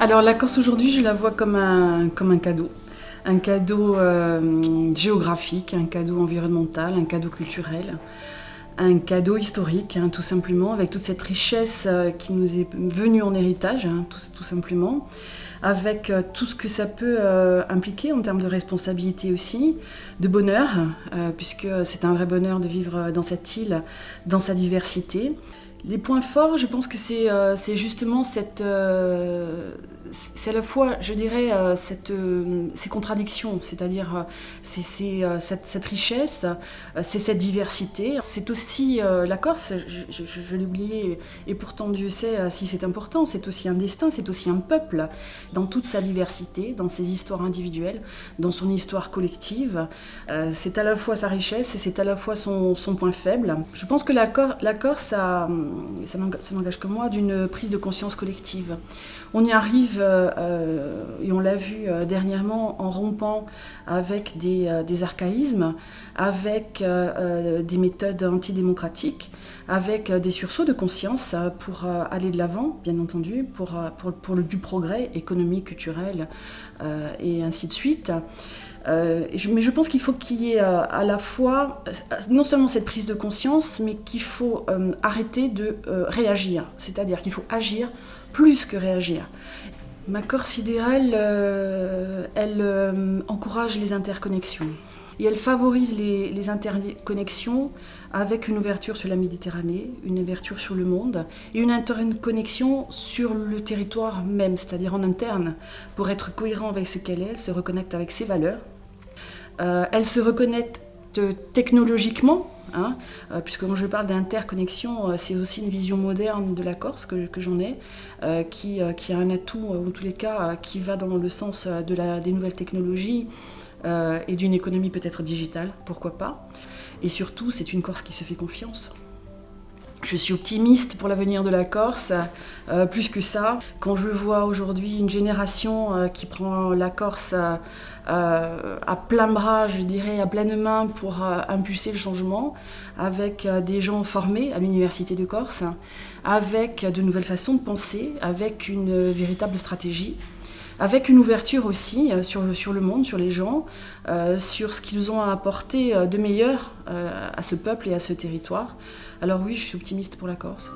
Alors la Corse aujourd'hui, je la vois comme un cadeau. Un cadeau géographique, un cadeau environnemental, un cadeau culturel, un cadeau historique, tout simplement, avec toute cette richesse qui nous est venue en héritage, tout simplement, avec tout ce que ça peut impliquer en termes de responsabilité aussi, de bonheur, puisque c'est un vrai bonheur de vivre dans cette île, dans sa diversité. Les points forts, je pense que c'est justement c'est à la fois, je dirais, ces contradictions, c'est-à-dire cette richesse, c'est cette diversité. C'est aussi la Corse, je l'ai oublié, et pourtant Dieu sait si c'est important, c'est aussi un destin, c'est aussi un peuple, dans toute sa diversité, dans ses histoires individuelles, dans son histoire collective. C'est à la fois sa richesse et c'est à la fois son point faible. Je pense que la Corse, ça n'engage que moi, d'une prise de conscience collective. On y arrive, et on l'a vu dernièrement, en rompant avec des archaïsmes, avec des méthodes antidémocratiques, avec des sursauts de conscience pour aller de l'avant, bien entendu, pour du progrès économique, culturel, et ainsi de suite. Mais je pense qu'il faut qu'il y ait à la fois, non seulement cette prise de conscience, mais qu'il faut arrêter de réagir. C'est-à-dire qu'il faut agir plus que réagir. Ma Corse idéale, elle encourage les interconnexions. Et elle favorise les interconnexions avec une ouverture sur la Méditerranée, une ouverture sur le monde et une interconnexion sur le territoire même, c'est-à-dire en interne, pour être cohérent avec ce qu'elle est, elle se reconnecte avec ses valeurs. Elle se reconnecte technologiquement, puisque quand je parle d'interconnexion, c'est aussi une vision moderne de la Corse que j'en ai, qui a un atout, en tous les cas, qui va dans le sens des nouvelles technologies et d'une économie peut-être digitale, pourquoi pas. Et surtout, c'est une Corse qui se fait confiance. Je suis optimiste pour l'avenir de la Corse, plus que ça. Quand je vois aujourd'hui une génération qui prend la Corse à plein bras, je dirais, à pleine main pour impulser le changement, avec des gens formés à l'Université de Corse, avec de nouvelles façons de penser, avec une véritable stratégie, avec une ouverture aussi sur le monde, sur les gens, sur ce qu'ils ont à apporter de meilleur à ce peuple et à ce territoire. Alors oui, je suis optimiste pour la Corse.